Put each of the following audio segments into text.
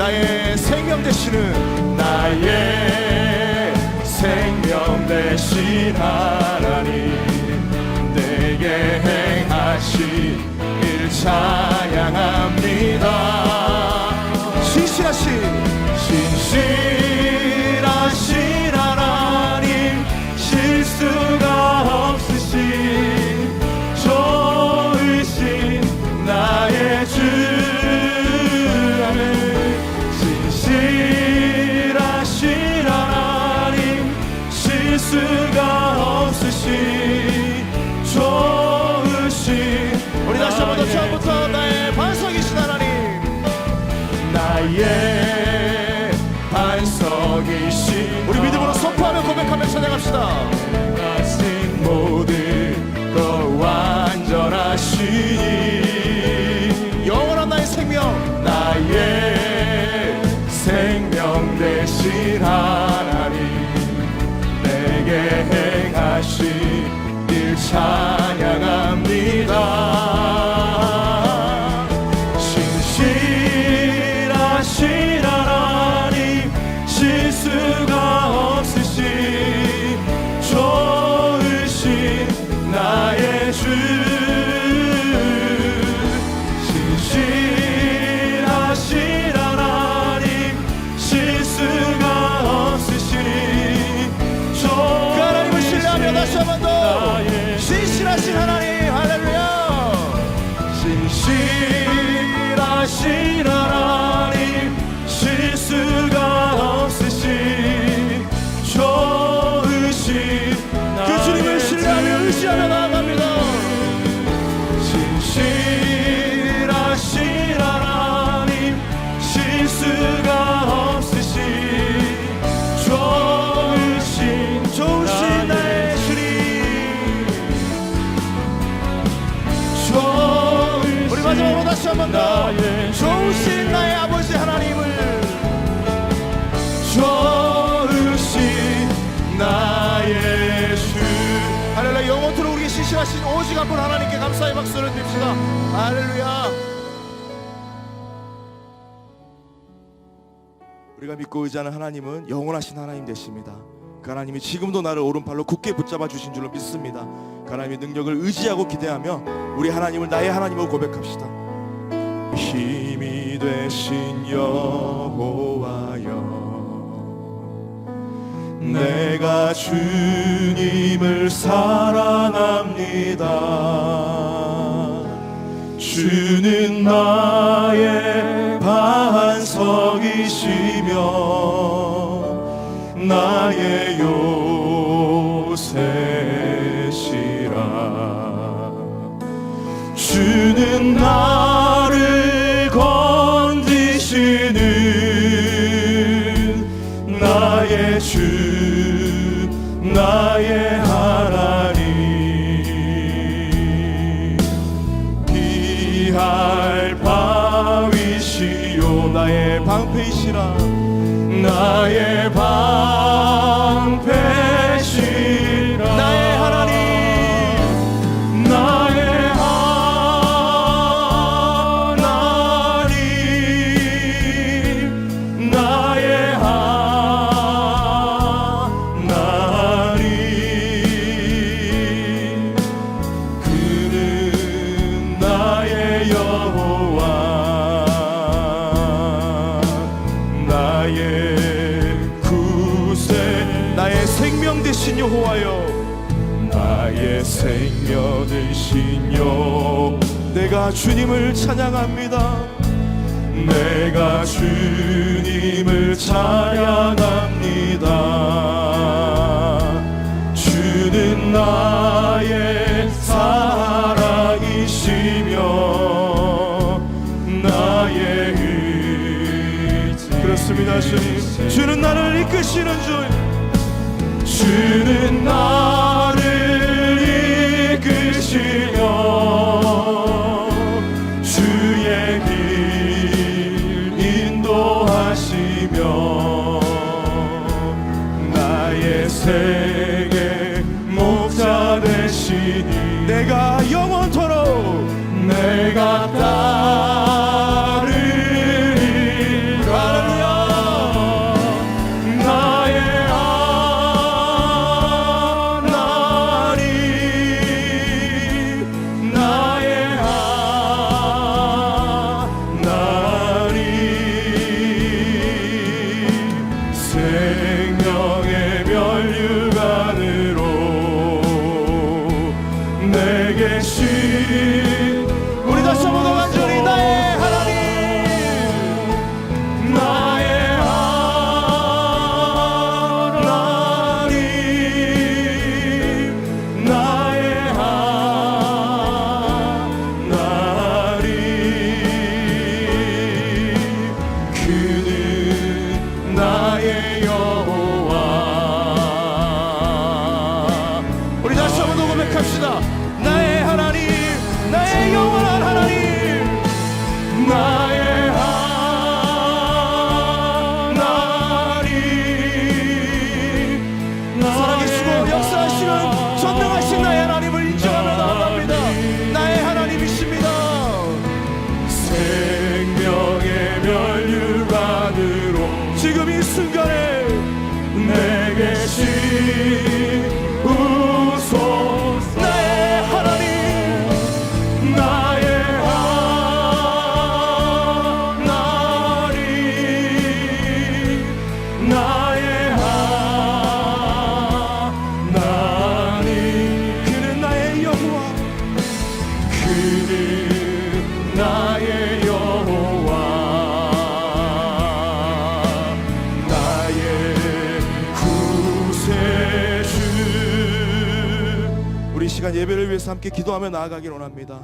나의 생명 되시는, 나의 생명 되신 하나님, 내게 행하신 일 찬양합니다. 신실하신 하나님, 실수가 없으신 좋으신 나의 주, 신실하신 하나님, 실수가 없으신 좋으신, 우리 다시 한번 더 처음부터, 나의 반석이신 하나님, 나의 반석이신, 우리 믿음으로 선포하며 고백하며 찬양합시다. 하신 모든 것 완전하시니, 영원한 나의 생명, 나의 생명 되신 하나님, 내게 행하신 일 찬양합니다. 신실하신 하나님, 실수가 없으신 좋으신 나의 주, 신실하신 하나님, 실수가 없으신 그 하나님을 신뢰하며 다시 한 번 더, 신실하신 하나님, 할렐루야. 신실하신 하나님, 실수가 없으신 좋으신 그 주님을 신뢰하며 의지하며 나아갑니다. 신실하신 하나님, 실수가 없으신 좋으신 나의 주님, 우리 마지막으로 다시 한 번 더, 좋으신 나의 아버지 하나님을, 좋으신 나의 주, 할렐루야. 영원토록 우리에게 신실하신 오직 한 분 하나님께 감사의 박수를 드립시다. 할렐루야. 우리가 믿고 의지하는 하나님은 영원하신 하나님 되십니다. 그 하나님이 지금도 나를 오른팔로 굳게 붙잡아 주신 줄로 믿습니다. 그 하나님의 능력을 의지하고 기대하며 우리 하나님을 나의 하나님으로 고백합시다. 힘이 되신 여호와여, 내가 주님을 사랑합니다. 주는 나의 반석이시며 나의 요새시라. 주는 나를 건지시는 나의 주, 나의 하나님, 피할 바위시요 나의 방패이시라. 나의 방패시라. 나의 하나님, 나의 하나님, 나의 하나님, 그는 나의 여호와, 나의 나의 생명 되신 여호와여, 나의 생명 되신 여호와, 내가 주님을 찬양합니다. 내가 주님을 찬양합니다. 주는 나의 사랑이시며 나의 의지. 그렇습니다 주님. 주는 나를 이끄시는 주, 주는 나를 이끄시며 주의 길 인도하시며 나의 세계 목자 되시니 내가 영원토록 내가 따르리라. 예배를 위해서 함께 기도하며 나아가길 원합니다.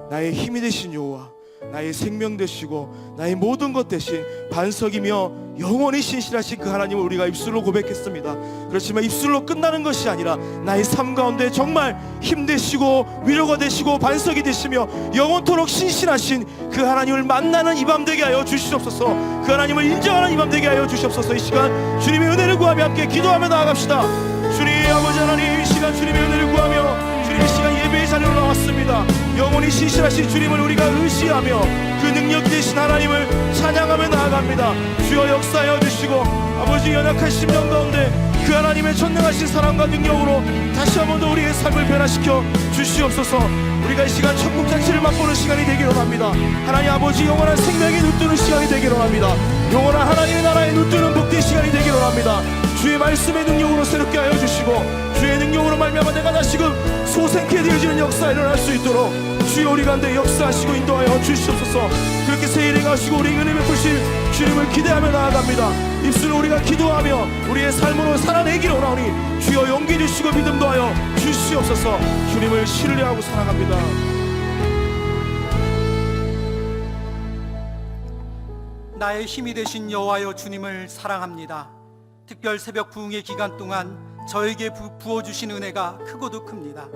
나의 힘이 되신 여호와, 나의 생명 되시고 나의 모든 것 대신 반석이며 영원히 신실하신 그 하나님을 우리가 입술로 고백했습니다. 그렇지만 입술로 끝나는 것이 아니라 나의 삶 가운데 정말 힘 되시고 위로가 되시고 반석이 되시며 영원토록 신실하신 그 하나님을 만나는 이 밤 되게 하여 주시옵소서. 그 하나님을 인정하는 이 밤 되게 하여 주시옵소서. 이 시간 주님의 은혜를 구하며 함께 기도하며 나아갑시다. 주님 아버지 하나님, 이 시간 주님의 은혜를 구하며 주님 이 시간 예배의 자리로 나왔습니다. 영원히 신실하신 주님을 우리가 의시하며 그 능력 되신 하나님을 찬양하며 나아갑니다. 주여 역사하여 주시고 아버지 연약한 심령 가운데 그 하나님의 전능하신 사랑과 능력으로 다시 한 번 더 우리의 삶을 변화시켜 주시옵소서. 우리가 이 시간 천국 잔치를 맛보는 시간이 되기를 원합니다. 하나님 아버지 영원한 생명이 눈뜨는 시간이 되기를 원합니다. 영원한 하나님의 나라에 눈뜨는 복된 시간이 되기를 원합니다. 주의 말씀의 능력으로 새롭게 하여 주시고 주의 능력으로 말미암아 내가 다시금 소생케 되어지는 역사가 일어날 수 있도록 주여 우리 가운데 역사하시고 인도하여 주시옵소서. 그렇게 새 일행하시고 우리 은혜 베푸실 주님을 기대하며 나아갑니다. 입술로 우리가 기도하며 우리의 삶으로 살아내기를 원하오니 주여 용기 주시고 믿음 더하여 주시옵소서. 주님을 신뢰하고 사랑합니다. 나의 힘이 되신 여호와여 주님을 사랑합니다. 특별 새벽 부흥의 기간 동안 저에게 부어주신 은혜가 크고도 큽니다.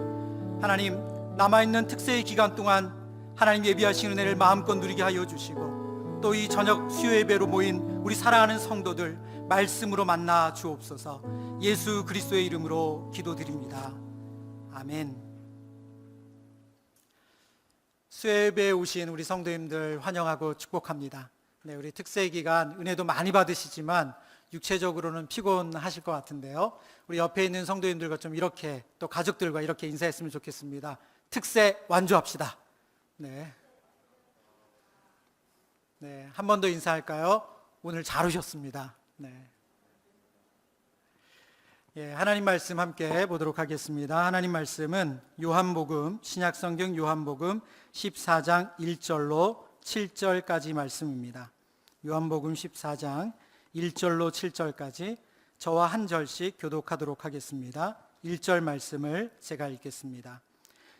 하나님, 남아있는 특세의 기간 동안 하나님 예비하신 은혜를 마음껏 누리게 하여 주시고 또 이 저녁 수요 예배로 모인 우리 사랑하는 성도들 말씀으로 만나 주옵소서. 예수 그리스도의 이름으로 기도드립니다. 아멘. 수요 예배에 오신 우리 성도님들 환영하고 축복합니다. 네, 우리 특세 기간 은혜도 많이 받으시지만 육체적으로는 피곤하실 것 같은데요. 우리 옆에 있는 성도님들과 좀 이렇게 또 가족들과 이렇게 인사했으면 좋겠습니다. 특세 완주합시다. 네. 네, 한 번 더 인사할까요? 오늘 잘 오셨습니다. 네. 예, 하나님 말씀 함께 보도록 하겠습니다. 하나님 말씀은 요한복음, 신약성경 요한복음 14장 1절로 7절까지 말씀입니다. 요한복음 14장 1절로 7절까지 저와 한 절씩 교독하도록 하겠습니다. 1절 말씀을 제가 읽겠습니다.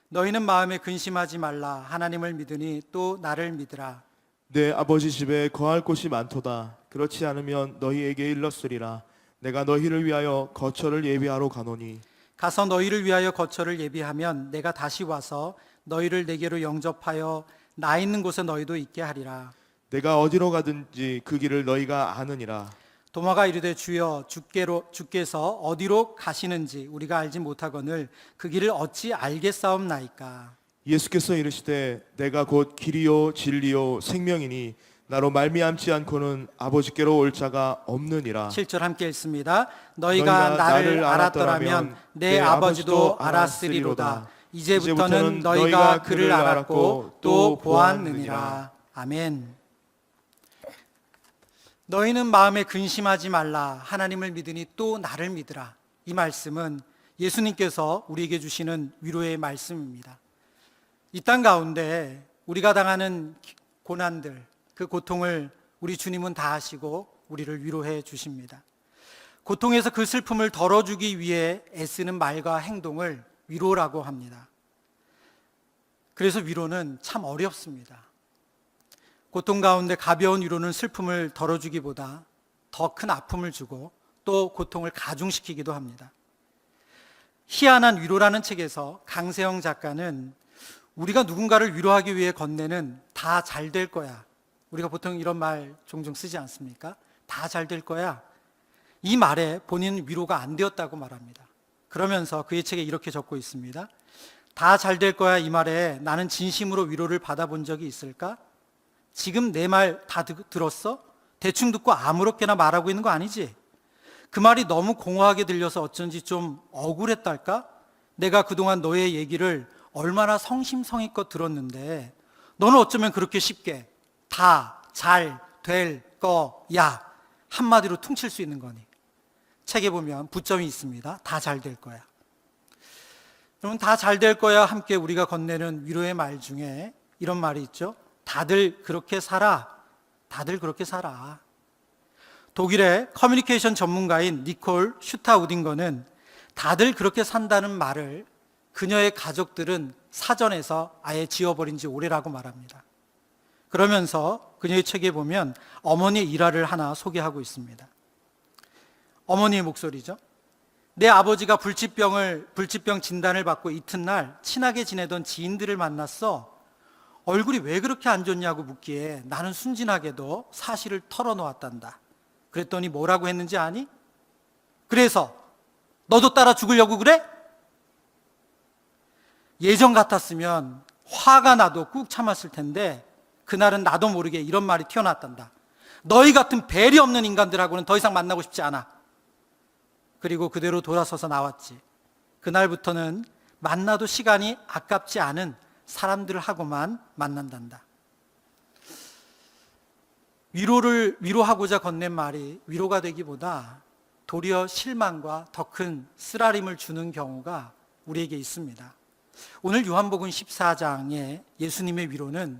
너희는 마음에 근심하지 말라. 하나님을 믿으니 또 나를 믿으라. 내 아버지 집에 거할 곳이 많도다. 그렇지 않으면 너희에게 일렀으리라. 내가 너희를 위하여 거처를 예비하러 가노니 가서 너희를 위하여 거처를 예비하면 내가 다시 와서 너희를 내게로 영접하여 나 있는 곳에 너희도 있게 하리라. 내가 어디로 가든지 그 길을 너희가 아느니라. 도마가 이르되 주여 주께서 어디로 가시는지 우리가 알지 못하거늘 그 길을 어찌 알겠사옵나이까. 예수께서 이르시되 내가 곧 길이요 진리요 생명이니 나로 말미암지 않고는 아버지께로 올 자가 없느니라. 7절 함께 읽습니다. 너희가 나를 알았더라면 내 아버지도 알았으리로다. 이제부터는 너희가 그를 알았고 또 보았느니라. 아멘. 너희는 마음에 근심하지 말라. 하나님을 믿으니 또 나를 믿으라. 이 말씀은 예수님께서 우리에게 주시는 위로의 말씀입니다. 이 땅 가운데 우리가 당하는 고난들, 그 고통을 우리 주님은 다 아시고 우리를 위로해 주십니다. 고통에서 그 슬픔을 덜어주기 위해 애쓰는 말과 행동을 위로라고 합니다. 그래서 위로는 참 어렵습니다. 고통 가운데 가벼운 위로는 슬픔을 덜어주기보다 더 큰 아픔을 주고 또 고통을 가중시키기도 합니다. 희한한 위로라는 책에서 강세영 작가는 우리가 누군가를 위로하기 위해 건네는 다 잘 될 거야. 우리가 보통 이런 말 종종 쓰지 않습니까? 다 잘 될 거야. 이 말에 본인은 위로가 안 되었다고 말합니다. 그러면서 그의 책에 이렇게 적고 있습니다. 다 잘 될 거야 이 말에 나는 진심으로 위로를 받아본 적이 있을까? 지금 내 말 다 들었어? 대충 듣고 아무렇게나 말하고 있는 거 아니지? 그 말이 너무 공허하게 들려서 어쩐지 좀 억울했달까? 내가 그동안 너의 얘기를 얼마나 성심성의껏 들었는데 너는 어쩌면 그렇게 쉽게 다 잘 될 거야 한마디로 퉁칠 수 있는 거니? 책에 보면 붙점이 있습니다. 다 잘 될 거야. 여러분, 다 잘 될 거야 함께 우리가 건네는 위로의 말 중에 이런 말이 있죠. 다들 그렇게 살아. 다들 그렇게 살아. 독일의 커뮤니케이션 전문가인 니콜 슈타우딩거는 다들 그렇게 산다는 말을 그녀의 가족들은 사전에서 아예 지워버린 지 오래라고 말합니다. 그러면서 그녀의 책에 보면 어머니의 일화를 하나 소개하고 있습니다. 어머니의 목소리죠. 내 아버지가 불치병 진단을 받고 이튿날 친하게 지내던 지인들을 만났어. 얼굴이 왜 그렇게 안 좋냐고 묻기에 나는 순진하게도 사실을 털어놓았단다. 그랬더니 뭐라고 했는지 아니? 그래서 너도 따라 죽으려고 그래? 예전 같았으면 화가 나도 꾹 참았을 텐데 그날은 나도 모르게 이런 말이 튀어나왔단다. 너희 같은 배리 없는 인간들하고는 더 이상 만나고 싶지 않아. 그리고 그대로 돌아서서 나왔지. 그날부터는 만나도 시간이 아깝지 않은 사람들하고만 만난단다. 위로하고자 건넨 말이 위로가 되기보다 도리어 실망과 더 큰 쓰라림을 주는 경우가 우리에게 있습니다. 오늘 요한복음 14장의 예수님의 위로는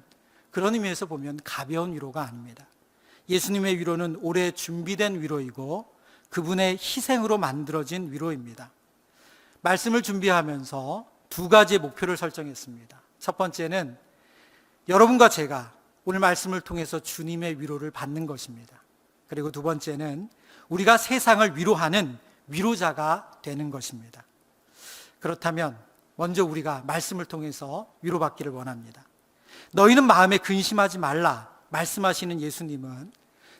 그런 의미에서 보면 가벼운 위로가 아닙니다. 예수님의 위로는 오래 준비된 위로이고 그분의 희생으로 만들어진 위로입니다. 말씀을 준비하면서 두 가지의 목표를 설정했습니다. 첫 번째는 여러분과 제가 오늘 말씀을 통해서 주님의 위로를 받는 것입니다. 그리고 두 번째는 우리가 세상을 위로하는 위로자가 되는 것입니다. 그렇다면 먼저 우리가 말씀을 통해서 위로받기를 원합니다. 너희는 마음에 근심하지 말라 말씀하시는 예수님은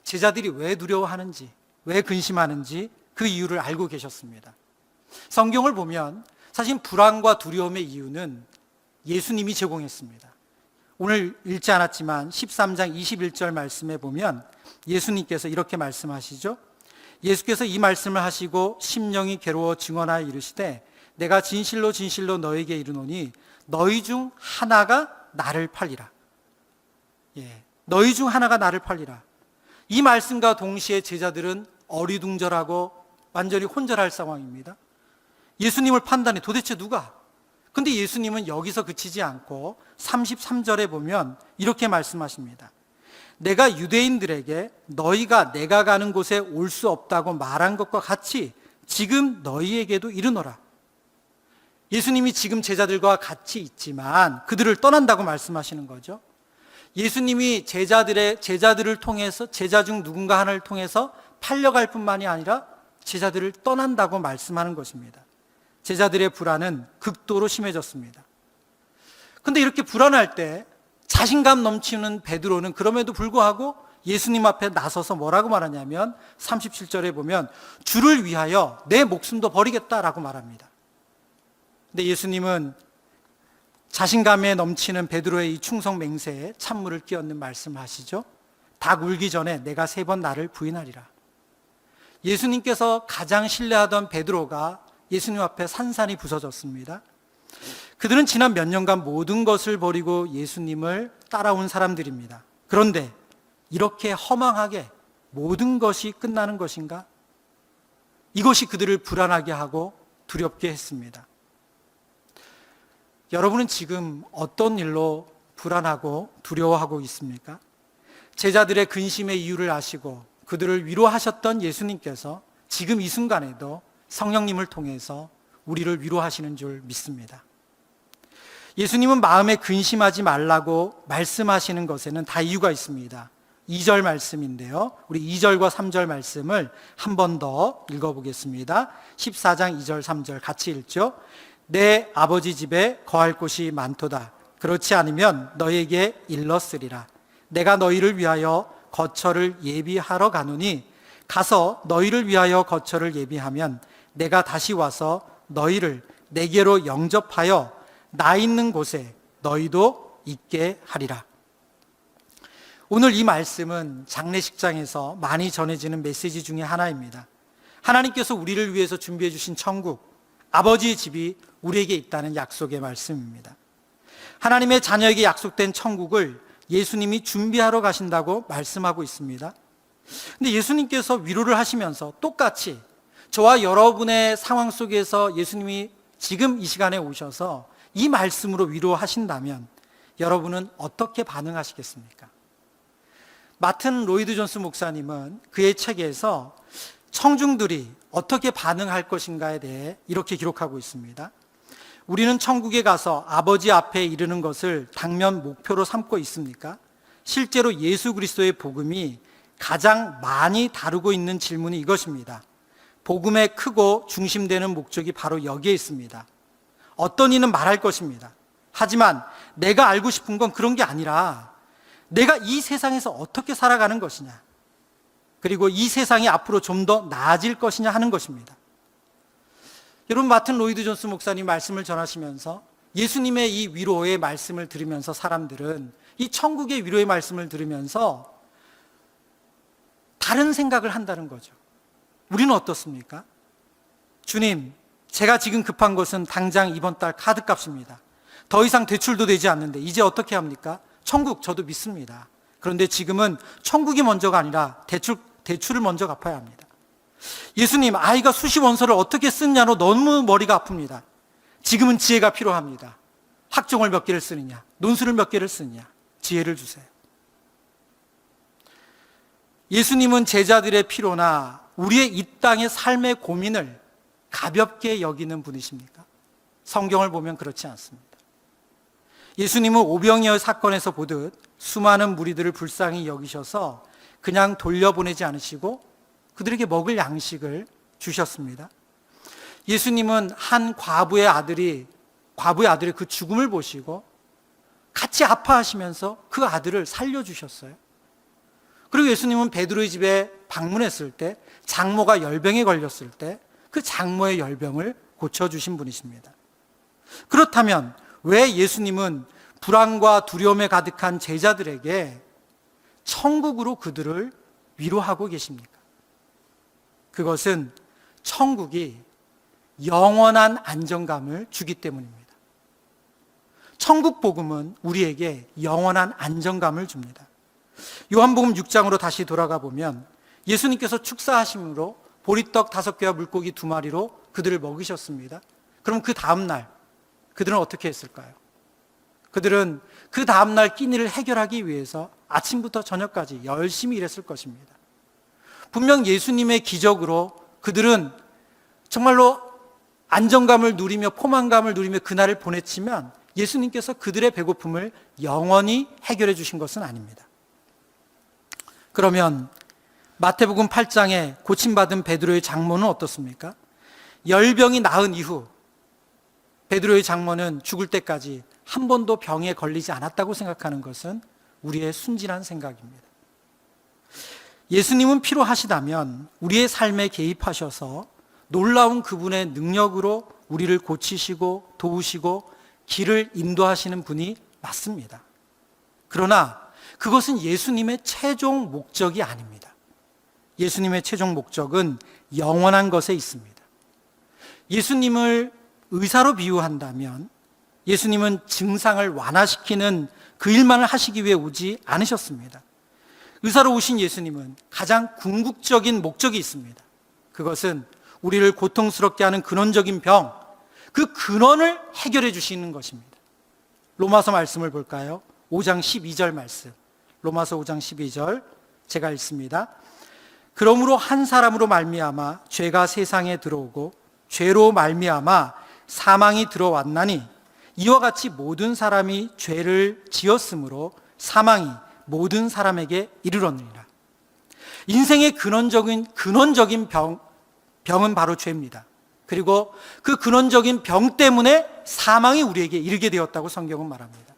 제자들이 왜 두려워하는지, 왜 근심하는지 그 이유를 알고 계셨습니다. 성경을 보면 사실 불안과 두려움의 이유는 예수님이 제공했습니다. 오늘 읽지 않았지만 13장 21절 말씀에 보면 예수님께서 이렇게 말씀하시죠. 예수께서 이 말씀을 하시고 심령이 괴로워 증언하여 이르시되 내가 진실로 진실로 너에게 이르노니 너희 중 하나가 나를 팔리라. 너희 중 하나가 나를 팔리라. 이 말씀과 동시에 제자들은 어리둥절하고 완전히 혼절할 상황입니다. 예수님을 판단해 도대체 누가? 근데 예수님은 여기서 그치지 않고 33절에 보면 이렇게 말씀하십니다. 내가 유대인들에게 너희가 내가 가는 곳에 올 수 없다고 말한 것과 같이 지금 너희에게도 이르노라. 예수님이 지금 제자들과 같이 있지만 그들을 떠난다고 말씀하시는 거죠. 예수님이 제자들을 통해서 제자 중 누군가 하나를 통해서 팔려갈 뿐만이 아니라 제자들을 떠난다고 말씀하는 것입니다. 제자들의 불안은 극도로 심해졌습니다. 근데 이렇게 불안할 때 자신감 넘치는 베드로는 그럼에도 불구하고 예수님 앞에 나서서 뭐라고 말하냐면 37절에 보면 주를 위하여 내 목숨도 버리겠다라고 말합니다. 근데 예수님은 자신감에 넘치는 베드로의 이 충성 맹세에 찬물을 끼얹는 말씀을 하시죠. 닭 울기 전에 내가 3번 나를 부인하리라. 예수님께서 가장 신뢰하던 베드로가 예수님 앞에 산산이 부서졌습니다. 그들은 지난 몇 년간 모든 것을 버리고 예수님을 따라온 사람들입니다. 그런데 이렇게 허망하게 모든 것이 끝나는 것인가? 이것이 그들을 불안하게 하고 두렵게 했습니다. 여러분은 지금 어떤 일로 불안하고 두려워하고 있습니까? 제자들의 근심의 이유를 아시고 그들을 위로하셨던 예수님께서 지금 이 순간에도 성령님을 통해서 우리를 위로하시는 줄 믿습니다. 예수님은 마음에 근심하지 말라고 말씀하시는 것에는 다 이유가 있습니다. 2절 말씀인데요. 우리 2절과 3절 말씀을 한 번 더 읽어보겠습니다. 14장 2절 3절 같이 읽죠. 내 아버지 집에 거할 곳이 많도다. 그렇지 않으면 너에게 일렀으리라. 내가 너희를 위하여 거처를 예비하러 가노니 가서 너희를 위하여 거처를 예비하면 내가 다시 와서 너희를 내게로 영접하여 나 있는 곳에 너희도 있게 하리라. 오늘 이 말씀은 장례식장에서 많이 전해지는 메시지 중에 하나입니다. 하나님께서 우리를 위해서 준비해 주신 천국, 아버지의 집이 우리에게 있다는 약속의 말씀입니다. 하나님의 자녀에게 약속된 천국을 예수님이 준비하러 가신다고 말씀하고 있습니다. 근데 예수님께서 위로를 하시면서 똑같이 저와 여러분의 상황 속에서 예수님이 지금 이 시간에 오셔서 이 말씀으로 위로하신다면 여러분은 어떻게 반응하시겠습니까? 마튼 로이드 존스 목사님은 그의 책에서 청중들이 어떻게 반응할 것인가에 대해 이렇게 기록하고 있습니다. 우리는 천국에 가서 아버지 앞에 이르는 것을 당면 목표로 삼고 있습니까? 실제로 예수 그리스도의 복음이 가장 많이 다루고 있는 질문이 이것입니다. 복음의 크고 중심되는 목적이 바로 여기에 있습니다. 어떤 이는 말할 것입니다. 하지만 내가 알고 싶은 건 그런 게 아니라 내가 이 세상에서 어떻게 살아가는 것이냐, 그리고 이 세상이 앞으로 좀 더 나아질 것이냐 하는 것입니다. 여러분, 마틴 로이드 존스 목사님 말씀을 전하시면서 예수님의 이 위로의 말씀을 들으면서 사람들은 이 천국의 위로의 말씀을 들으면서 다른 생각을 한다는 거죠. 우리는 어떻습니까? 주님, 제가 지금 급한 것은 당장 이번 달 카드값입니다. 더 이상 대출도 되지 않는데 이제 어떻게 합니까? 천국 저도 믿습니다. 그런데 지금은 천국이 먼저가 아니라 대출을 먼저 갚아야 합니다. 예수님, 아이가 수시 원서를 어떻게 쓰느냐로 너무 머리가 아픕니다. 지금은 지혜가 필요합니다. 학종을 몇 개를 쓰느냐, 논술을 몇 개를 쓰느냐, 지혜를 주세요. 예수님은 제자들의 필요나 우리의 이 땅의 삶의 고민을 가볍게 여기는 분이십니까? 성경을 보면 그렇지 않습니다. 예수님은 오병이어 사건에서 보듯 수많은 무리들을 불쌍히 여기셔서 그냥 돌려보내지 않으시고 그들에게 먹을 양식을 주셨습니다. 예수님은 한 과부의 아들의 그 죽음을 보시고 같이 아파하시면서 그 아들을 살려주셨어요. 그리고 예수님은 베드로의 집에 방문했을 때, 장모가 열병에 걸렸을 때 그 장모의 열병을 고쳐주신 분이십니다. 그렇다면 왜 예수님은 불안과 두려움에 가득한 제자들에게 천국으로 그들을 위로하고 계십니까? 그것은 천국이 영원한 안정감을 주기 때문입니다. 천국 복음은 우리에게 영원한 안정감을 줍니다. 요한복음 6장으로 다시 돌아가 보면 예수님께서 축사하심으로 보리떡 5개와 물고기 2마리로 그들을 먹이셨습니다. 그럼 그 다음날 그들은 어떻게 했을까요? 그들은 그 다음날 끼니를 해결하기 위해서 아침부터 저녁까지 열심히 일했을 것입니다. 분명 예수님의 기적으로 그들은 정말로 안정감을 누리며 포만감을 누리며 그날을 보냈지만 예수님께서 그들의 배고픔을 영원히 해결해 주신 것은 아닙니다. 그러면 마태복음 8장에 고침받은 베드로의 장모는 어떻습니까? 열병이 나은 이후 베드로의 장모는 죽을 때까지 한 번도 병에 걸리지 않았다고 생각하는 것은 우리의 순진한 생각입니다. 예수님은 필요하시다면 우리의 삶에 개입하셔서 놀라운 그분의 능력으로 우리를 고치시고 도우시고 길을 인도하시는 분이 맞습니다. 그러나 그것은 예수님의 최종 목적이 아닙니다. 예수님의 최종 목적은 영원한 것에 있습니다. 예수님을 의사로 비유한다면 예수님은 증상을 완화시키는 그 일만을 하시기 위해 오지 않으셨습니다. 의사로 오신 예수님은 가장 궁극적인 목적이 있습니다. 그것은 우리를 고통스럽게 하는 근원적인 병, 그 근원을 해결해 주시는 것입니다. 로마서 말씀을 볼까요? 5장 12절 말씀. 로마서 5장 12절 제가 읽습니다. 그러므로 한 사람으로 말미암아 죄가 세상에 들어오고 죄로 말미암아 사망이 들어왔나니 이와 같이 모든 사람이 죄를 지었으므로 사망이 모든 사람에게 이르렀느니라. 인생의 근원적인 병은 바로 죄입니다. 그리고 그 근원적인 병 때문에 사망이 우리에게 이르게 되었다고 성경은 말합니다.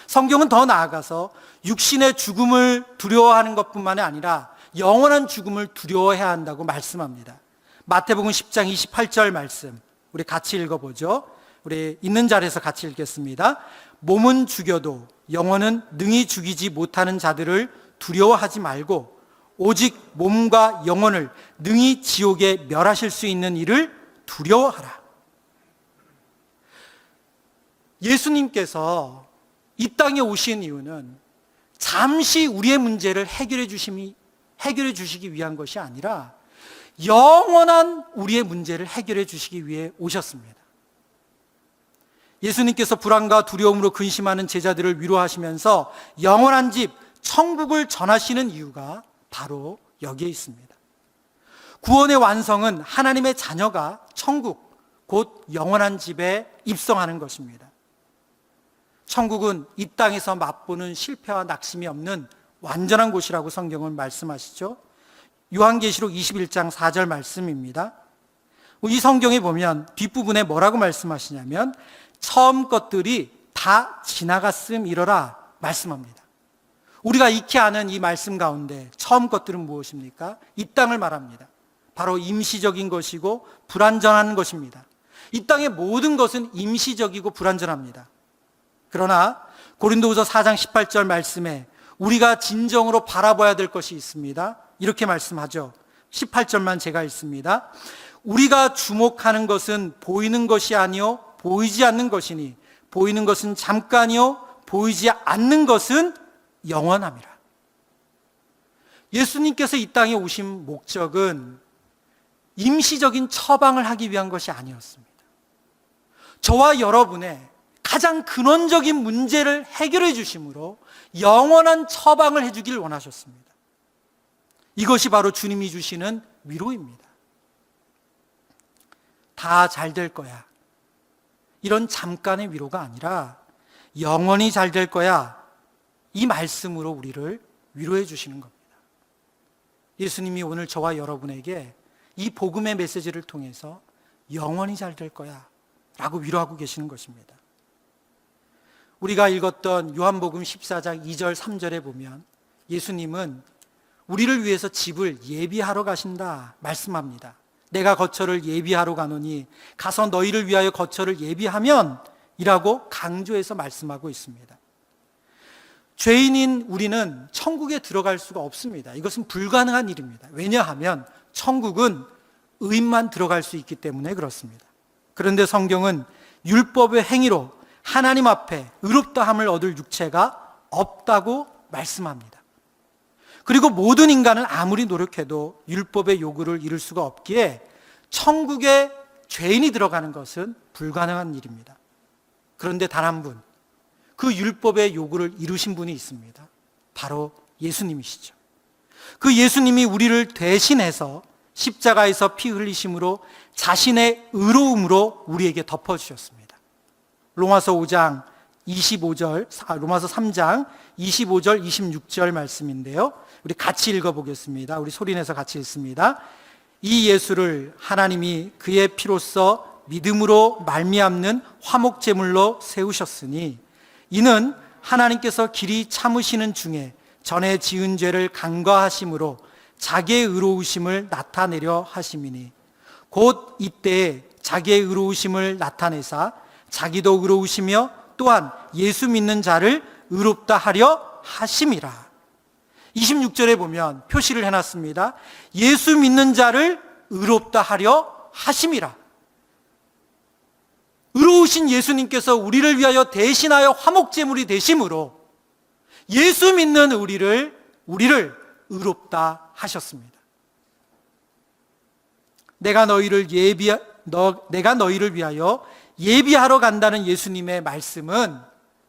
성경은 더 나아가서 육신의 죽음을 두려워하는 것뿐만 아니라 영원한 죽음을 두려워해야 한다고 말씀합니다. 마태복음 10장 28절 말씀 우리 같이 읽어보죠. 우리 있는 자리에서 같이 읽겠습니다. 몸은 죽여도 영혼은 능히 죽이지 못하는 자들을 두려워하지 말고 오직 몸과 영혼을 능히 지옥에 멸하실 수 있는 이를 두려워하라. 예수님께서 이 땅에 오신 이유는 잠시 우리의 문제를 해결해 주시기 위한 것이 아니라 영원한 우리의 문제를 해결해 주시기 위해 오셨습니다. 예수님께서 불안과 두려움으로 근심하는 제자들을 위로하시면서 영원한 집, 천국을 전하시는 이유가 바로 여기에 있습니다. 구원의 완성은 하나님의 자녀가 천국, 곧 영원한 집에 입성하는 것입니다. 천국은 이 땅에서 맛보는 실패와 낙심이 없는 완전한 곳이라고 성경은 말씀하시죠. 요한계시록 21장 4절 말씀입니다. 이 성경에 보면 뒷부분에 뭐라고 말씀하시냐면 처음 것들이 다 지나갔음이러라 말씀합니다. 우리가 익히 아는 이 말씀 가운데 처음 것들은 무엇입니까? 이 땅을 말합니다. 바로 임시적인 것이고 불완전한 것입니다. 이 땅의 모든 것은 임시적이고 불완전합니다. 그러나 고린도후서 4장 18절 말씀에 우리가 진정으로 바라봐야 될 것이 있습니다. 이렇게 말씀하죠. 18절만 제가 읽습니다. 우리가 주목하는 것은 보이는 것이 아니요 보이지 않는 것이니 보이는 것은 잠깐이요 보이지 않는 것은 영원함이라. 예수님께서 이 땅에 오신 목적은 임시적인 처방을 하기 위한 것이 아니었습니다. 저와 여러분의 가장 근원적인 문제를 해결해 주심으로 영원한 처방을 해주길 원하셨습니다. 이것이 바로 주님이 주시는 위로입니다. 다 잘 될 거야. 이런 잠깐의 위로가 아니라 영원히 잘 될 거야. 이 말씀으로 우리를 위로해 주시는 겁니다. 예수님이 오늘 저와 여러분에게 이 복음의 메시지를 통해서 영원히 잘 될 거야 라고 위로하고 계시는 것입니다. 우리가 읽었던 요한복음 14장 2절 3절에 보면 예수님은 우리를 위해서 집을 예비하러 가신다 말씀합니다. 내가 거처를 예비하러 가노니 가서 너희를 위하여 거처를 예비하면 이라고 강조해서 말씀하고 있습니다. 죄인인 우리는 천국에 들어갈 수가 없습니다. 이것은 불가능한 일입니다. 왜냐하면 천국은 의인만 들어갈 수 있기 때문에 그렇습니다. 그런데 성경은 율법의 행위로 하나님 앞에 의롭다함을 얻을 육체가 없다고 말씀합니다. 그리고 모든 인간은 아무리 노력해도 율법의 요구를 이룰 수가 없기에 천국에 죄인이 들어가는 것은 불가능한 일입니다. 그런데 단 한 분, 그 율법의 요구를 이루신 분이 있습니다. 바로 예수님이시죠. 그 예수님이 우리를 대신해서 십자가에서 피 흘리심으로 자신의 의로움으로 우리에게 덮어주셨습니다. 로마서 5장 25절, 로마서 3장 25절, 26절 말씀인데요. 우리 같이 읽어보겠습니다. 우리 소리내서 같이 읽습니다. 이 예수를 하나님이 그의 피로써 믿음으로 말미암는 화목제물로 세우셨으니 이는 하나님께서 길이 참으시는 중에 전에 지은 죄를 간과하심으로 자기의 의로우심을 나타내려 하심이니 곧 이때에 자기의 의로우심을 나타내사 자기도 의로우시며 또한 예수 믿는 자를 의롭다 하려 하심이라. 26절에 보면 표시를 해놨습니다. 예수 믿는 자를 의롭다 하려 하심이라. 의로우신 예수님께서 우리를 위하여 대신하여 화목제물이 되심으로 예수 믿는 우리를 의롭다 하셨습니다. 내가 너희를 위하여 예비하러 간다는 예수님의 말씀은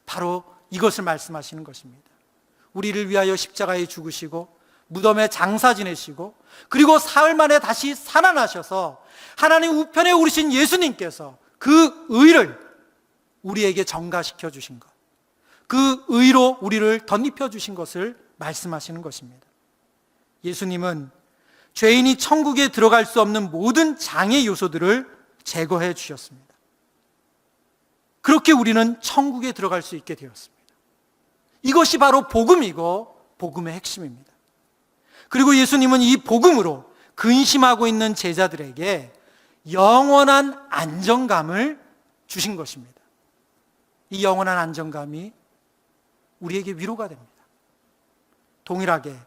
바로 이것을 말씀하시는 것입니다. 우리를 위하여 십자가에 죽으시고 무덤에 장사 지내시고 그리고 사흘 만에 다시 살아나셔서 하나님 우편에 오르신 예수님께서 그 의를 우리에게 전가시켜 주신 것, 그 의로 우리를 덧입혀 주신 것을 말씀하시는 것입니다. 예수님은 죄인이 천국에 들어갈 수 없는 모든 장애 요소들을 제거해 주셨습니다. 그렇게 우리는 천국에 들어갈 수 있게 되었습니다. 이것이 바로 복음이고 복음의 핵심입니다. 그리고 예수님은 이 복음으로 근심하고 있는 제자들에게 영원한 안정감을 주신 것입니다. 이 영원한 안정감이 우리에게 위로가 됩니다. 동일하게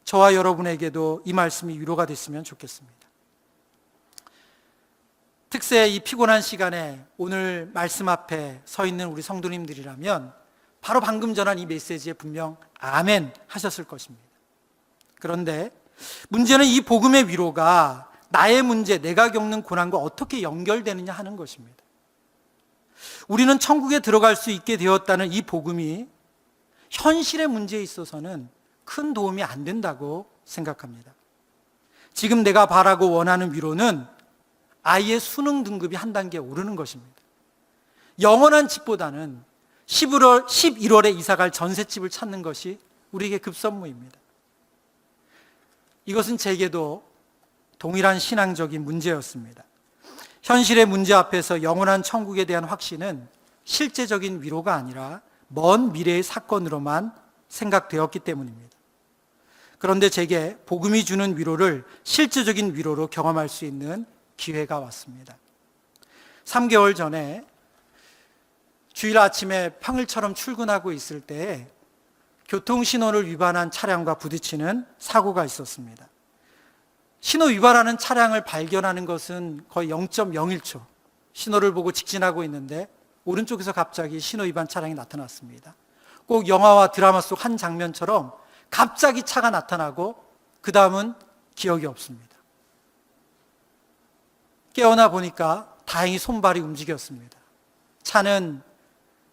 저와 여러분에게도 이 말씀이 위로가 됐으면 좋겠습니다. 특세 이 피곤한 시간에 오늘 말씀 앞에 서 있는 우리 성도님들이라면 바로 방금 전한 이 메시지에 분명 아멘 하셨을 것입니다. 그런데 문제는 이 복음의 위로가 나의 문제, 내가 겪는 고난과 어떻게 연결되느냐 하는 것입니다. 우리는 천국에 들어갈 수 있게 되었다는 이 복음이 현실의 문제에 있어서는 큰 도움이 안 된다고 생각합니다. 지금 내가 바라고 원하는 위로는 아이의 수능 등급이 한 단계 오르는 것입니다. 영원한 집보다는 11월에 이사갈 전셋집을 찾는 것이 우리에게 급선무입니다. 이것은 제게도 동일한 신앙적인 문제였습니다. 현실의 문제 앞에서 영원한 천국에 대한 확신은 실제적인 위로가 아니라 먼 미래의 사건으로만 생각되었기 때문입니다. 그런데 제게 복음이 주는 위로를 실제적인 위로로 경험할 수 있는 기회가 왔습니다. 3개월 전에 주일 아침에 평일처럼 출근하고 있을 때 교통신호를 위반한 차량과 부딪히는 사고가 있었습니다. 신호 위반하는 차량을 발견하는 것은 거의 0.01초. 신호를 보고 직진하고 있는데 오른쪽에서 갑자기 신호 위반 차량이 나타났습니다. 꼭 영화와 드라마 속 한 장면처럼 갑자기 차가 나타나고 그 다음은 기억이 없습니다. 깨어나 보니까 다행히 손발이 움직였습니다. 차는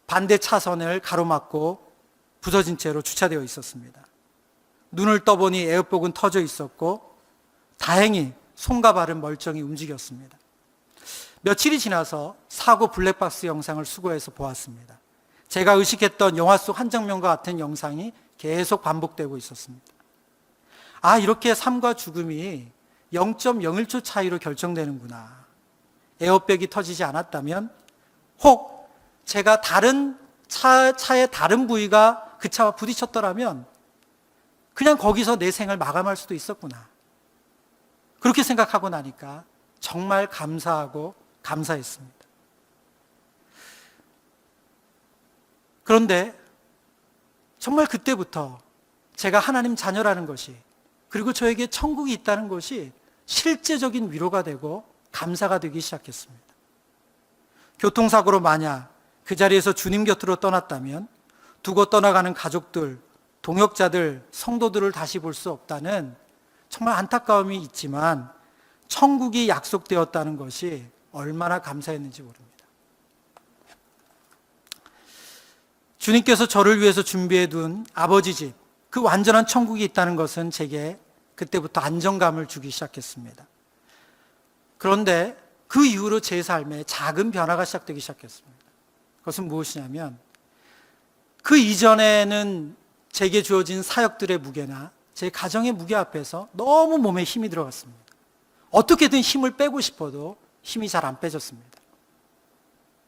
반대 차선을 가로막고 부서진 채로 주차되어 있었습니다. 눈을 떠보니 에어백은 터져 있었고 다행히 손과 발은 멀쩡히 움직였습니다. 며칠이 지나서 사고 블랙박스 영상을 수거해서 보았습니다. 제가 의식했던 영화 속 한 장면과 같은 영상이 계속 반복되고 있었습니다. 아, 이렇게 삶과 죽음이 0.01초 차이로 결정되는구나. 에어백이 터지지 않았다면, 혹 제가 다른 차의 다른 부위가 그 차와 부딪혔더라면 그냥 거기서 내 생을 마감할 수도 있었구나. 그렇게 생각하고 나니까 정말 감사하고 감사했습니다. 그런데 정말 그때부터 제가 하나님 자녀라는 것이, 그리고 저에게 천국이 있다는 것이 실제적인 위로가 되고 감사가 되기 시작했습니다. 교통사고로 만약 그 자리에서 주님 곁으로 떠났다면 두고 떠나가는 가족들, 동역자들, 성도들을 다시 볼 수 없다는 정말 안타까움이 있지만 천국이 약속되었다는 것이 얼마나 감사했는지 모릅니다. 주님께서 저를 위해서 준비해 둔 아버지 집, 그 완전한 천국이 있다는 것은 제게 그때부터 안정감을 주기 시작했습니다. 그런데 그 이후로 제 삶에 작은 변화가 시작되기 시작했습니다. 그것은 무엇이냐면, 그 이전에는 제게 주어진 사역들의 무게나 제 가정의 무게 앞에서 너무 몸에 힘이 들어갔습니다. 어떻게든 힘을 빼고 싶어도 힘이 잘 안 빼졌습니다.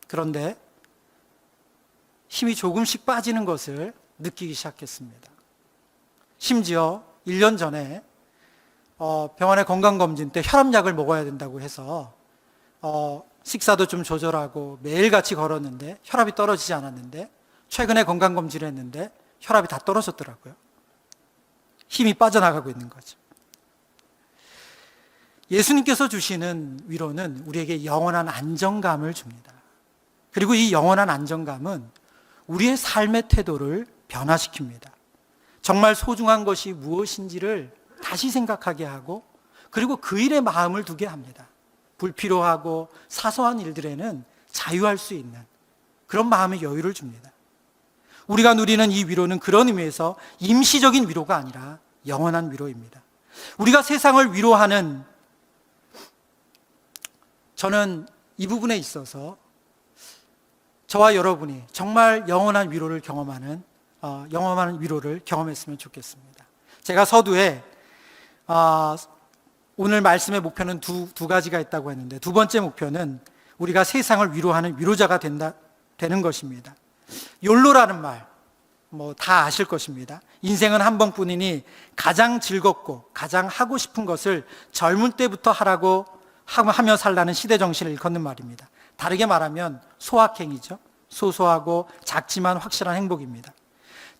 그런데 힘이 조금씩 빠지는 것을 느끼기 시작했습니다. 심지어 1년 전에 병원의 건강검진 때 혈압약을 먹어야 된다고 해서 식사도 좀 조절하고 매일같이 걸었는데 혈압이 떨어지지 않았는데, 최근에 건강검진을 했는데 혈압이 다 떨어졌더라고요. 힘이 빠져나가고 있는 거죠. 예수님께서 주시는 위로는 우리에게 영원한 안정감을 줍니다. 그리고 이 영원한 안정감은 우리의 삶의 태도를 변화시킵니다. 정말 소중한 것이 무엇인지를 다시 생각하게 하고, 그리고 그 일에 마음을 두게 합니다. 불필요하고 사소한 일들에는 자유할 수 있는 그런 마음의 여유를 줍니다. 우리가 누리는 이 위로는 그런 의미에서 임시적인 위로가 아니라 영원한 위로입니다. 우리가 세상을 위로하는, 저는 이 부분에 있어서 저와 여러분이 정말 영원한 위로를 경험하는 위로를 경험했으면 좋겠습니다. 제가 서두에 오늘 말씀의 목표는 두 가지가 있다고 했는데, 두 번째 목표는 우리가 세상을 위로하는 위로자가 되는 것입니다. 욜로라는 말, 다 아실 것입니다. 인생은 한 번뿐이니 가장 즐겁고 가장 하고 싶은 것을 젊을 때부터 하며 살라는 시대 정신을 일컫는 말입니다. 다르게 말하면 소확행이죠. 소소하고 작지만 확실한 행복입니다.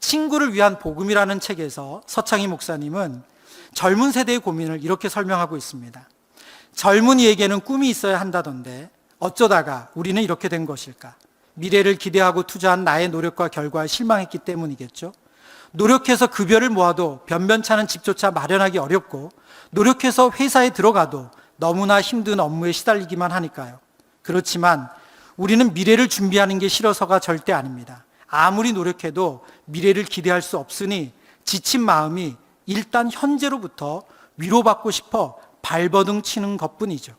친구를 위한 복음이라는 책에서 서창희 목사님은 젊은 세대의 고민을 이렇게 설명하고 있습니다. 젊은이에게는 꿈이 있어야 한다던데 어쩌다가 우리는 이렇게 된 것일까? 미래를 기대하고 투자한 나의 노력과 결과에 실망했기 때문이겠죠. 노력해서 급여를 모아도 변변찮은 집조차 마련하기 어렵고, 노력해서 회사에 들어가도 너무나 힘든 업무에 시달리기만 하니까요. 그렇지만 우리는 미래를 준비하는 게 싫어서가 절대 아닙니다. 아무리 노력해도 미래를 기대할 수 없으니 지친 마음이 일단 현재로부터 위로받고 싶어 발버둥 치는 것뿐이죠.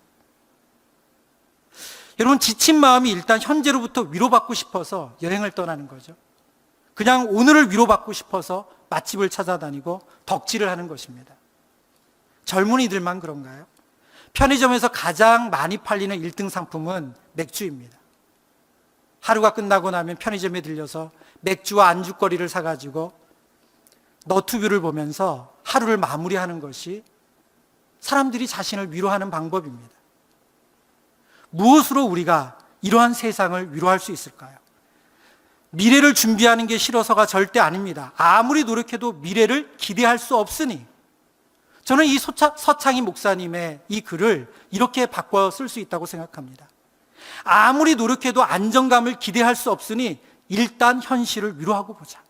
여러분, 지친 마음이 일단 현재로부터 위로받고 싶어서 여행을 떠나는 거죠. 그냥 오늘을 위로받고 싶어서 맛집을 찾아다니고 덕질을 하는 것입니다. 젊은이들만 그런가요? 편의점에서 가장 많이 팔리는 1등 상품은 맥주입니다. 하루가 끝나고 나면 편의점에 들려서 맥주와 안주거리를 사가지고 너튜브를 보면서 하루를 마무리하는 것이 사람들이 자신을 위로하는 방법입니다. 무엇으로 우리가 이러한 세상을 위로할 수 있을까요? 미래를 준비하는 게 싫어서가 절대 아닙니다. 아무리 노력해도 미래를 기대할 수 없으니, 저는 이 서창희 목사님의 이 글을 이렇게 바꿔 쓸 수 있다고 생각합니다. 아무리 노력해도 안정감을 기대할 수 없으니 일단 현실을 위로하고 보자.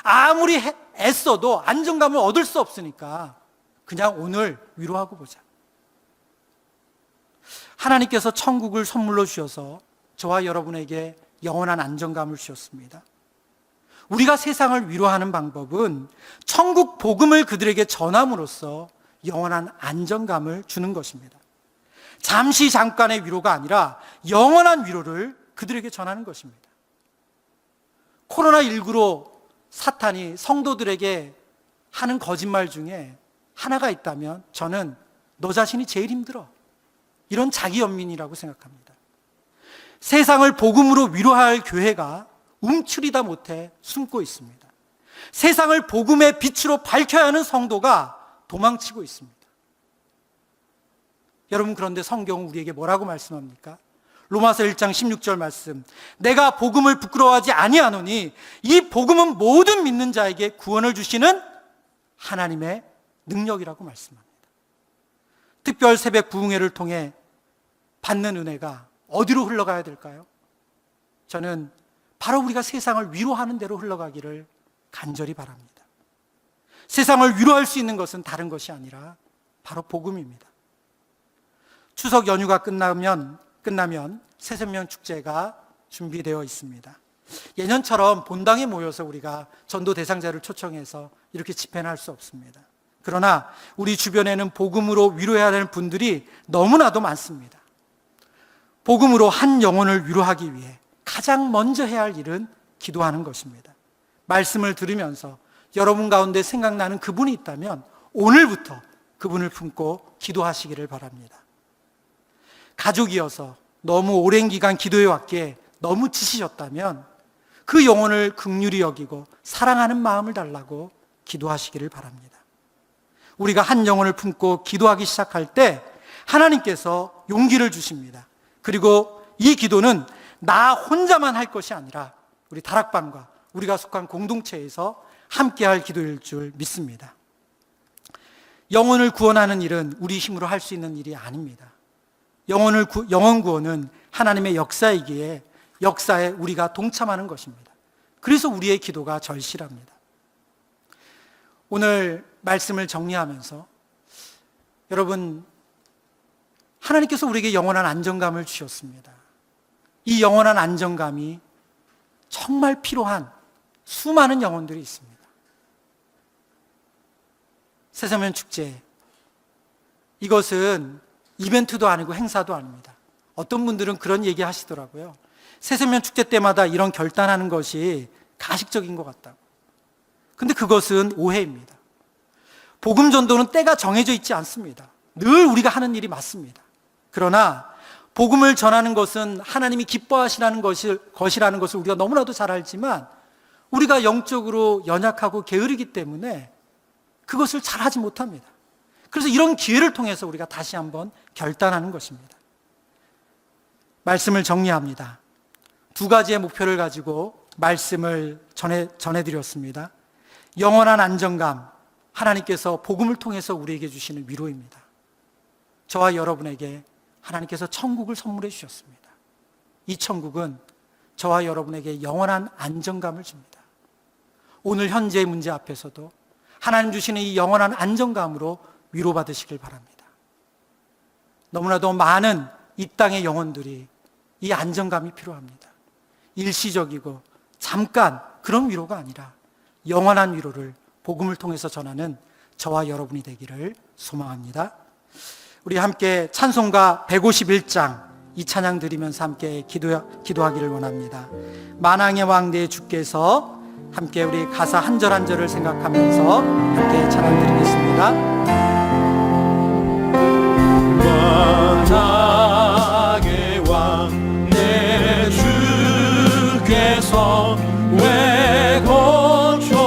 아무리 애써도 안정감을 얻을 수 없으니까 그냥 오늘 위로하고 보자. 하나님께서 천국을 선물로 주셔서 저와 여러분에게 영원한 안정감을 주셨습니다. 우리가 세상을 위로하는 방법은 천국 복음을 그들에게 전함으로써 영원한 안정감을 주는 것입니다. 잠시 잠깐의 위로가 아니라 영원한 위로를 그들에게 전하는 것입니다. 코로나19로 사탄이 성도들에게 하는 거짓말 중에 하나가 있다면 저는 너 자신이 제일 힘들어, 이런 자기 연민이라고 생각합니다. 세상을 복음으로 위로할 교회가 움츠리다 못해 숨고 있습니다. 세상을 복음의 빛으로 밝혀야 하는 성도가 도망치고 있습니다. 여러분, 그런데 성경은 우리에게 뭐라고 말씀합니까? 로마서 1장 16절 말씀, 내가 복음을 부끄러워하지 아니하노니 이 복음은 모든 믿는 자에게 구원을 주시는 하나님의 능력이라고 말씀합니다. 특별 새벽 부흥회를 통해 받는 은혜가 어디로 흘러가야 될까요? 저는 바로 우리가 세상을 위로하는 대로 흘러가기를 간절히 바랍니다. 세상을 위로할 수 있는 것은 다른 것이 아니라 바로 복음입니다. 추석 연휴가 끝나면 새생명 축제가 준비되어 있습니다. 예년처럼 본당에 모여서 우리가 전도 대상자를 초청해서 이렇게 집회는 할 수 없습니다. 그러나 우리 주변에는 복음으로 위로해야 하는 분들이 너무나도 많습니다. 복음으로 한 영혼을 위로하기 위해 가장 먼저 해야 할 일은 기도하는 것입니다. 말씀을 들으면서 여러분 가운데 생각나는 그분이 있다면 오늘부터 그분을 품고 기도하시기를 바랍니다. 가족이어서 너무 오랜 기간 기도해 왔기에 너무 지치셨다면 그 영혼을 긍휼히 여기고 사랑하는 마음을 달라고 기도하시기를 바랍니다. 우리가 한 영혼을 품고 기도하기 시작할 때 하나님께서 용기를 주십니다. 그리고 이 기도는 나 혼자만 할 것이 아니라 우리 다락방과 우리가 속한 공동체에서 함께 할 기도일 줄 믿습니다. 영혼을 구원하는 일은 우리 힘으로 할 수 있는 일이 아닙니다. 영혼 구원은 하나님의 역사이기에 역사에 우리가 동참하는 것입니다. 그래서 우리의 기도가 절실합니다. 오늘 말씀을 정리하면서 여러분, 하나님께서 우리에게 영원한 안정감을 주셨습니다. 이 영원한 안정감이 정말 필요한 수많은 영혼들이 있습니다. 새생명 축제, 이것은 이벤트도 아니고 행사도 아닙니다. 어떤 분들은 그런 얘기 하시더라고요. 새생명 축제 때마다 이런 결단하는 것이 가식적인 것 같다고. 근데 그것은 오해입니다. 복음 전도는 때가 정해져 있지 않습니다. 늘 우리가 하는 일이 맞습니다. 그러나 복음을 전하는 것은 하나님이 기뻐하시라는 것이라는 것을 우리가 너무나도 잘 알지만 우리가 영적으로 연약하고 게으르기 때문에 그것을 잘하지 못합니다. 그래서 이런 기회를 통해서 우리가 다시 한번 결단하는 것입니다. 말씀을 정리합니다. 두 가지의 목표를 가지고 말씀을 전해드렸습니다. 영원한 안정감, 하나님께서 복음을 통해서 우리에게 주시는 위로입니다. 저와 여러분에게 하나님께서 천국을 선물해 주셨습니다. 이 천국은 저와 여러분에게 영원한 안정감을 줍니다. 오늘 현재의 문제 앞에서도 하나님 주시는 이 영원한 안정감으로 위로받으시길 바랍니다. 너무나도 많은 이 땅의 영혼들이 이 안정감이 필요합니다. 일시적이고 잠깐 그런 위로가 아니라 영원한 위로를 복음을 통해서 전하는 저와 여러분이 되기를 소망합니다. 우리 함께 찬송가 151장 이 찬양 드리면서 함께 기도하기를 원합니다. 만왕의 왕대 주께서 함께 우리 가사 한 절 한 절을 생각하면서 함께 찬양 드리겠습니다. 만왕의 왕 내 주께서 왜 고초당했나.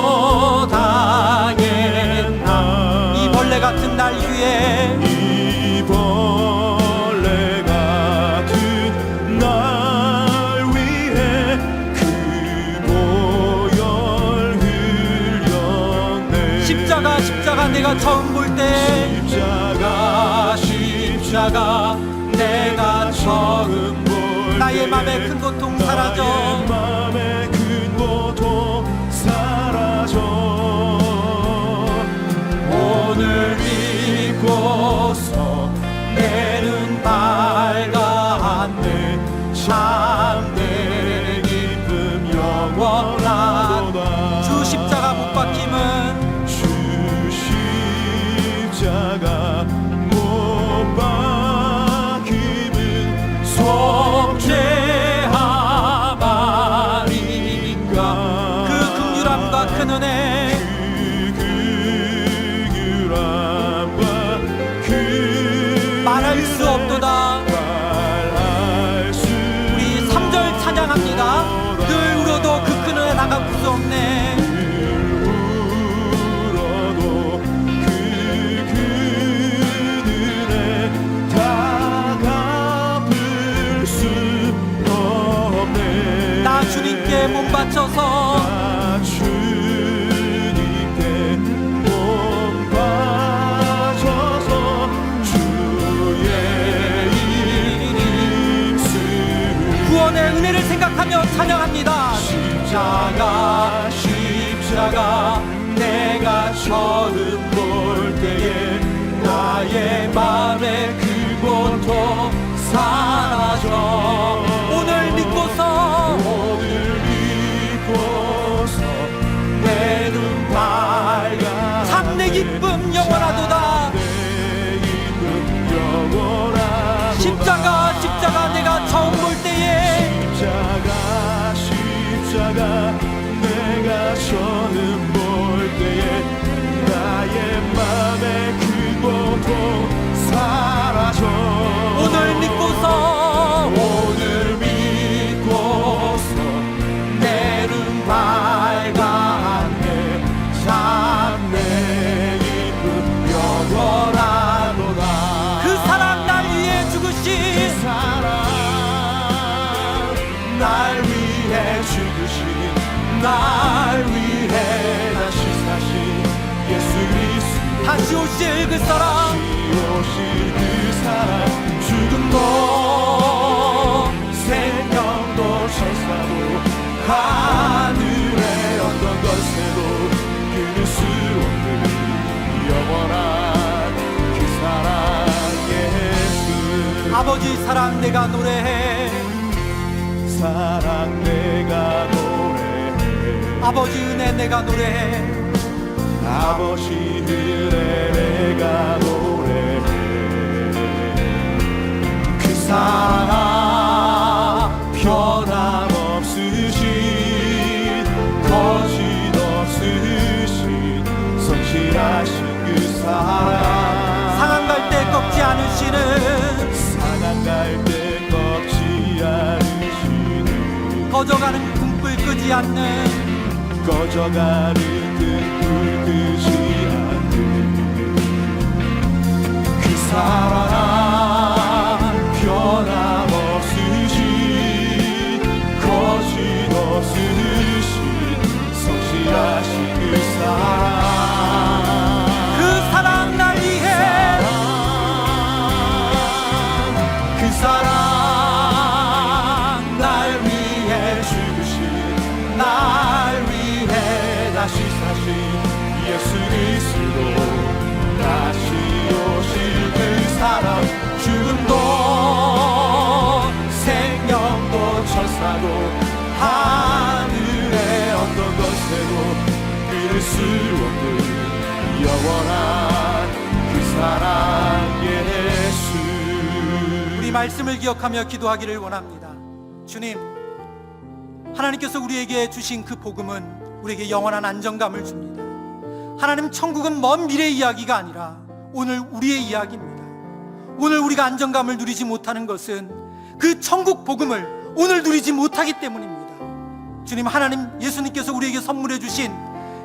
이 벌레 같은 날 위에 이 벌레 같은 날 위해 그 보혈 흘렸네. 십자가 내가 처음 볼 때 십자가 내가 처음 볼 나의 맘의 큰 고통 사라져. 나의 맘의 큰 고통 사라져. 오늘 믿고서 내 눈 밝았네. 참내 기쁨 영원하도다. 주 십자가 못 박힘은 주 십자가 못 박힘은 속죄하마리까. 그 긍휼함과 큰 은혜 말할 수 없도다. 우리 3절 찬양합니다. 늘 울어도 그 큰 은혜 나갚을 수 없네. 울어도 그 은혜 다 갚을 수 없네. 나 주님께 몸 바쳐서 나 주님께 몸 바쳐서 주의 이름 쓰 구원의 은혜를 생각하며 찬양합니다. 십자가 내가 처음 볼 때에 나의 맘에 그 고통 사라져. 오늘 믿고서 내 눈 밝아 참내 기쁨 영원하도다. 내 기쁨 영원하도다. 십자가 내가 처음 볼 때에 십자가 내가 처음 볼 때에 나의 맘에 그 고통 사라져. 오늘 믿고서 내 눈 밝았네. 참내 기쁨 영원하도다. 그 사랑 날 위해 죽으신 날 위해 죽으신 날 위해 다시 사신 예수 그리스도. 다시 오실 그 사랑 오실 그 사랑. 죽음도 생명도 천사도 하늘의 어떤 것에도 끊을 수 없는 영원한 그 사랑 예수. 아버지 사랑 내가 노래해. 사랑 내가 노래해. 아버지 은혜 내가 노래해. 아버지 은혜 내가 노래해. 그 사랑 변함없으신 거짓 없으신 성실하신 그 사랑. 상한 갈 때 꺾지 않으시는 상한 갈 때 꺾지 않으시는 꺼져가는 등불 끄지 않는 꺼져가는 등불 끄지 않는 그 사랑. 변함없으신 거짓 없으신 성실하신 그 사랑. 그 사랑 날 위해 그 사랑 날 위해 죽으신 날 위해 다시 사신 예수 그리스도. 다시 오실 그 사랑. 죽음도 생명도 천사도 하늘의 어떤 것에도 끊을 수 없는 영원한 그 사랑 예수. 우리 말 말씀을 기억하며 기도하기를 원합니다. 주님, 하나님께서 우리에게 주신 그 복음은 우리에게 영원한 안정감을 줍니다. 하나님, 천국은 먼 미래의 이야기가 아니라 오늘 우리의 이야기입니다. 오늘 우리가 안정감을 누리지 못하는 것은 그 천국 복음을 오늘 누리지 못하기 때문입니다. 주님, 하나님, 예수님께서 우리에게 선물해 주신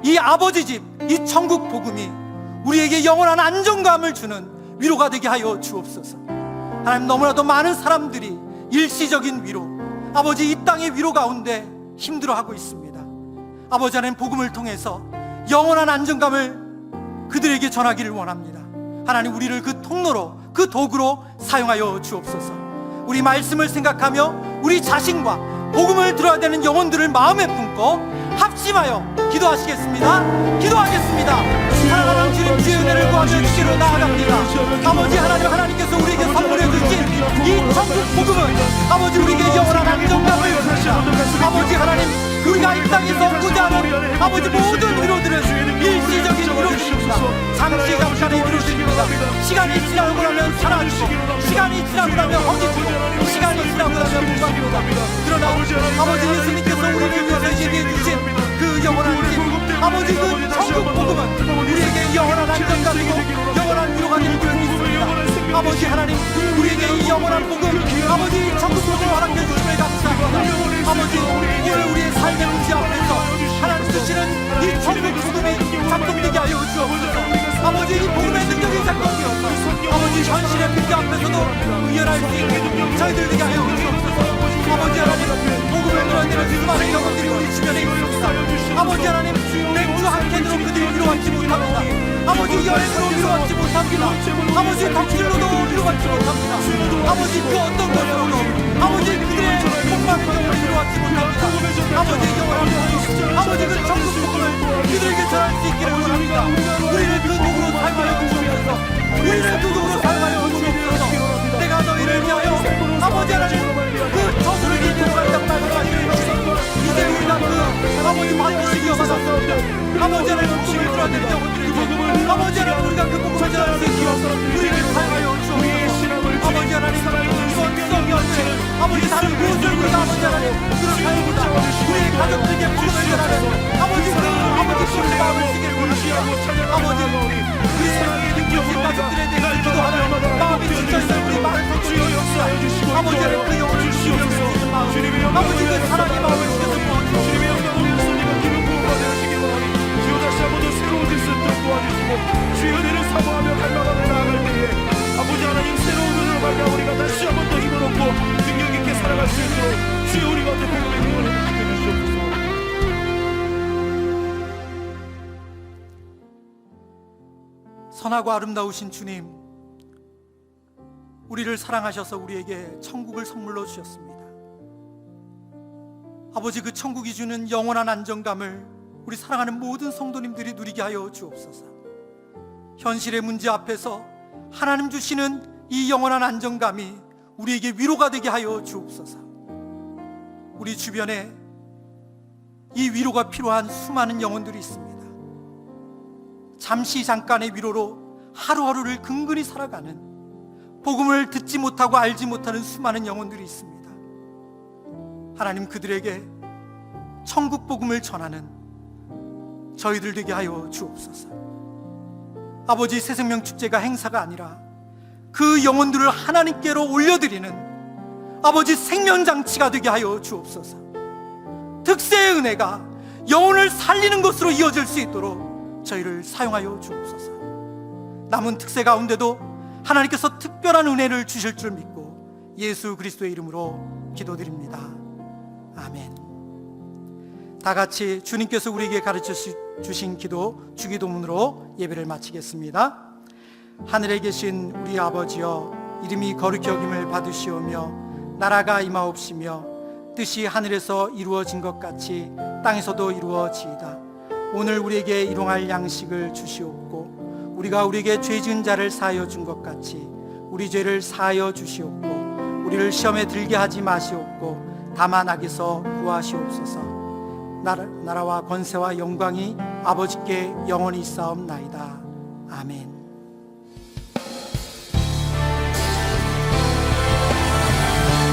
이 아버지 집, 이 천국 복음이 우리에게 영원한 안정감을 주는 위로가 되게 하여 주옵소서. 하나님, 너무나도 많은 사람들이 일시적인 위로, 아버지, 이 땅의 위로 가운데 힘들어하고 있습니다. 아버지 하나님, 복음을 통해서 영원한 안정감을 그들에게 전하기를 원합니다. 하나님, 우리를 그 통로로, 그 도구로 사용하여 주옵소서. 우리 말씀을 생각하며 우리 자신과 복음을 들어야 되는 영혼들을 마음에 품고 합심하여 기도하시겠습니다. 기도하겠습니다. 사랑하는 주님, 주의 은혜를 구하며 주시러 나아갑니다. 아버지 하나님, 하나님께서 우리에게 선물해 주신 이 천국 복음은 아버지 우리에게 영원한 안정감을 줍니다. 아버지 하나님, 우리가 이 땅에서 얻고자 하는 아버지 모든 위로들은 일시적인 위로들입니다. 잠시 잠깐의 위로들입니다. 시간이 지나고 나면 사라지고, 시간이 지나고 나면 허기지고, 시간이 지나고 나면 무방합니다. 그러나 아버지 예수님께서 우리를 위해서 얘기해 주신 그 영원한 집, 아버지 그 천국 복음은 우리에게 영원한 안정감이고 영원한 위로가 될 줄 믿습니다. 아버지 하나님, 우리에게 이 영원한 복음, 아버지 천국 복음을 허락해 주심을 감사합니다. 아버지, 오늘 우리의 삶의 문제 앞에서 하나님 주시는 이 천국 복음이 작동되게 하여 주옵소서. 아버지, 이 복음의 능력이 작동되어서 아버지 현실의 문제 앞에서도 의연할 수 있는 저희들 되게 하여 주옵소서. 아버지 하나님, 복음을 들어내는 수많은 영혼들이 우리 주변에 있습니다. 아버지 하나님, 맥주 한 캔으로 그들이 위로받지 못합니다. 아버지, 여행으로 위로받지 못합니다. 아버지, 덕질로도 위로받지 못합니다. 아버지, 그 어떤 것으로도 아버지 그들의 목마른 영혼을 위로받지 못합니다. 아버지, 영원한 복음, 아버지 그 천국 복음을 그들에게 전할 수 있기를 원합니다. 우리를 그 도구로 사용하여 주옵소서. 우리를 그 도구로 사용하여 주옵소서. 내가 너희를 위하여 아버지 하나님 그 저주를 이기고 간다고 말씀하시는 이제 우리가 그 아버지 반드시 이어받았습니다. 아버지 하나님, 복음을 들어야 되는 영혼들에게 아버지 하나님, 우리가 그 복음을 전할 수 있기로 우리를 사용하여 주옵소서. 아버지 하나님, 이번 성경에 아버지 다른 무엇을 우리가 아버지 하나님 그렇게 하여보다 우리의 가족들에게 복음을 전하는 아버지 소리 마음을 쓰기를 원합니다. 아버지, 우리의 육신 가족들에 대해서 기도하는 마음이 지쳐있는 우리 많은 성도들이 있습니다. 아버지 하나님, 그 영혼을 주시옵소서. 아버지, 그 사랑의 마음을 주셔서 도와주시옵소서. 다시 한번 새로워질 수 있도록 도와주시고 주의 은혜를 사모하며 갈망하며 나아갈 때에 아버지 하나님, 새로운 은혜로 말미암아 우리가 다시 한번 더 힘을 얻고 능력 있게 살아갈 수 있도록 주의 우리 가운데 복음의 능력을 부탁해 주시옵소서. 선하고 아름다우신 주님, 우리를 사랑하셔서 우리에게 천국을 선물로 주셨습니다. 아버지, 그 천국이 주는 영원한 안정감을 우리 사랑하는 모든 성도님들이 누리게 하여 주옵소서. 현실의 문제 앞에서 하나님 주시는 이 영원한 안정감이 우리에게 위로가 되게 하여 주옵소서. 우리 주변에 이 위로가 필요한 수많은 영혼들이 있습니다. 잠시 잠깐의 위로로 하루하루를 근근히 살아가는, 복음을 듣지 못하고 알지 못하는 수많은 영혼들이 있습니다. 하나님, 그들에게 천국 복음을 전하는 저희들 되게 하여 주옵소서. 아버지, 새생명 축제가 행사가 아니라 그 영혼들을 하나님께로 올려드리는 아버지 생명장치가 되게 하여 주옵소서. 특세의 은혜가 영혼을 살리는 것으로 이어질 수 있도록 저희를 사용하여 주옵소서. 남은 특세 가운데도 하나님께서 특별한 은혜를 주실 줄 믿고 예수 그리스도의 이름으로 기도드립니다. 아멘. 다 같이 주님께서 우리에게 가르쳐 주신 기도, 주기도문으로 예배를 마치겠습니다. 하늘에 계신 우리 아버지여, 이름이 거룩히 여김을 받으시오며 나라가 임하옵시며 뜻이 하늘에서 이루어진 것 같이 땅에서도 이루어지이다. 오늘 우리에게 일용할 양식을 주시옵고 우리가 우리에게 죄 지은 자를 사하여 준 것 같이 우리 죄를 사하여 주시옵고 우리를 시험에 들게 하지 마시옵고 다만 악에서 구하시옵소서. 나라와 권세와 영광이 아버지께 영원히 있사옵나이다. 아멘.